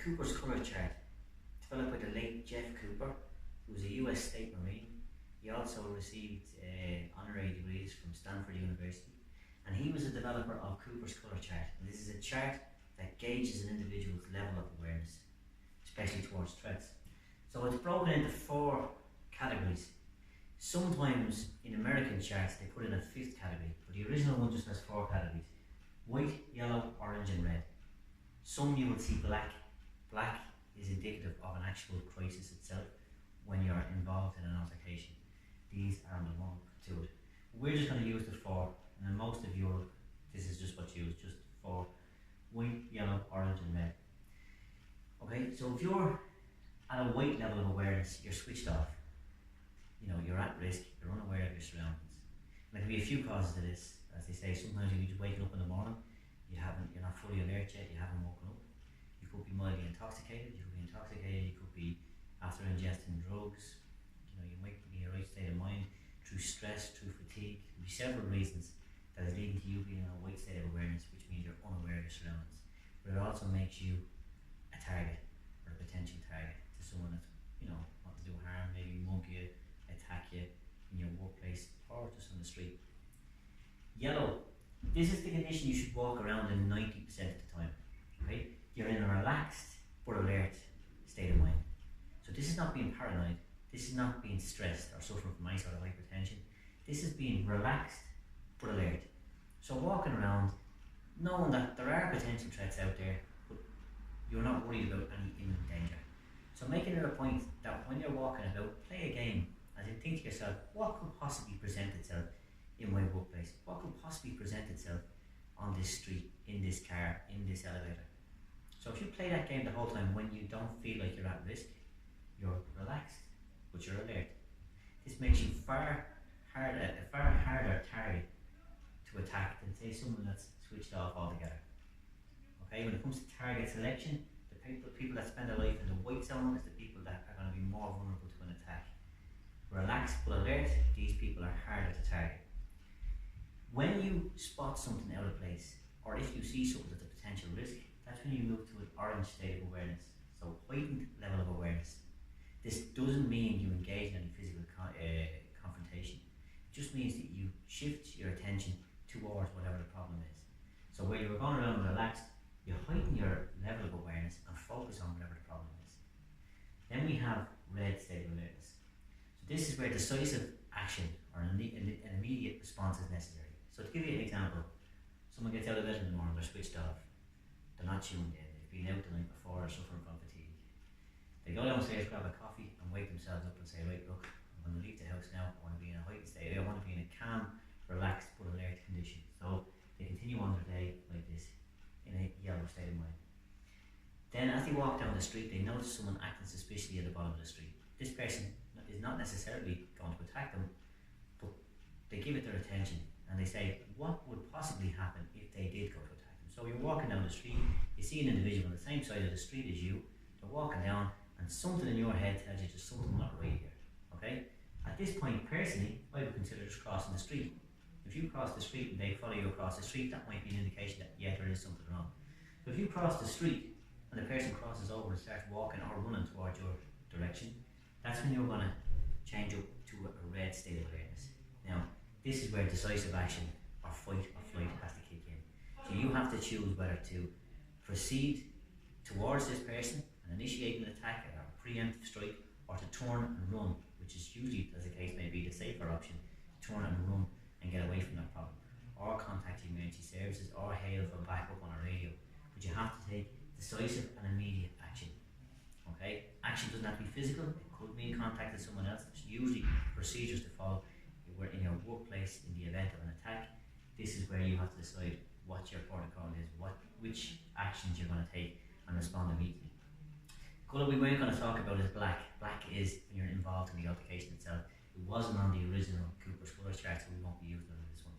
Cooper's colour chart, developed by the late Jeff Cooper, who was a US State Marine. He also received honorary degrees from Stanford University, and he was a developer of Cooper's colour chart. And this is a chart that gauges an individual's level of awareness, especially towards threats. So it's broken into 4 categories. Sometimes in American charts they put in a 5th category, but the original one just has 4 categories: white, yellow, orange and red. Some you will see black. Black is indicative of an actual crisis itself when you're involved in an altercation. These are the 1 to it. We're just going to use the 4, and in most of Europe this is just what's used, just 4: white, yellow, orange and red. Okay, so if you're at a white level of awareness, you're switched off. You know, you're at risk, you're unaware of your surroundings. And there can be a few causes to this. As they say, sometimes you're just waking up in the morning, you're not fully alert yet, you haven't woken up. You could be mildly intoxicated, you could be after ingesting drugs, you might be in a right state of mind, through stress, through fatigue. There will be several reasons that is leading to you being in a white state of awareness, which means you're unaware of your surroundings. But it also makes you a target, or a potential target, to someone that's, want to do harm, maybe mug you, attack you in your workplace, or just on the street. Yellow. This is the condition you should walk around in 90% of the time. Okay? You're in a relaxed but alert state of mind. So this is not being paranoid, this is not being stressed or suffering from any sort of hypertension. This is being relaxed but alert. So walking around knowing that there are potential threats out there, but you're not worried about any imminent danger. So making it a point that when you're walking about, play a game, as in think to yourself, what could possibly present itself in my workplace? What could possibly present itself on this street, in this car, in this elevator? So if you play that game the whole time when you don't feel like you're at risk, you're relaxed, but you're alert. This makes you a far harder target to attack than say someone that's switched off altogether. Okay, when it comes to target selection, the people that spend their life in the white zone is the people that are going to be more vulnerable to an attack. Relaxed but alert, these people are harder to target. When you spot something out of place, or if you see something that's a potential risk, that's when you move to an orange state of awareness, so heightened level of awareness. This doesn't mean you engage in any physical confrontation. It just means that you shift your attention towards whatever the problem is. So where you were going around relaxed, you heighten your level of awareness and focus on whatever the problem is. Then we have red state of alertness. So this is where decisive action or an immediate response is necessary. So to give you an example, someone gets out of bed in the morning, they're switched off, they're not tuned in, they've been out the night before or suffering from fatigue. They go downstairs, grab a coffee and wake themselves up and say, right, look, I'm going to leave the house now, I want to be in a heightened state, I want to be in a calm, relaxed but alert condition. So they continue on their day like this, in a yellow state of mind. Then as they walk down the street, they notice someone acting suspiciously at the bottom of the street. This person is not necessarily going to attack them, but they give it their attention and they say, what would possibly happen if they did go to attack them? So you're walking down the street, you see an individual on the same side of the street as you, they're walking down, and something in your head tells you there's something not right here. Okay? At this point, personally, I would consider just crossing the street. If you cross the street and they follow you across the street, that might be an indication that, yeah, there is something wrong. But if you cross the street and the person crosses over and starts walking or running towards your direction, that's when you're going to change up to a red state of awareness. Now, this is where decisive action or fight or flight has to kick in. So you have to choose whether to proceed towards this person and initiate an attack or a preemptive strike, or to turn and run, which is usually, as the case may be, the safer option, turn and run and get away from that problem, or contact emergency services, or hail for backup on a radio. But you have to take decisive and immediate action. Okay? Action doesn't have to be physical, it could mean contacting someone else. There's usually procedures to follow. We're in your workplace in the event of an attack. This is where you have to decide what your protocol is, which actions you're going to take and respond immediately. The colour we weren't going to talk about is black. Black is when you're involved in the altercation itself. It wasn't on the original Cooper's colour chart, so we won't be using it in this one.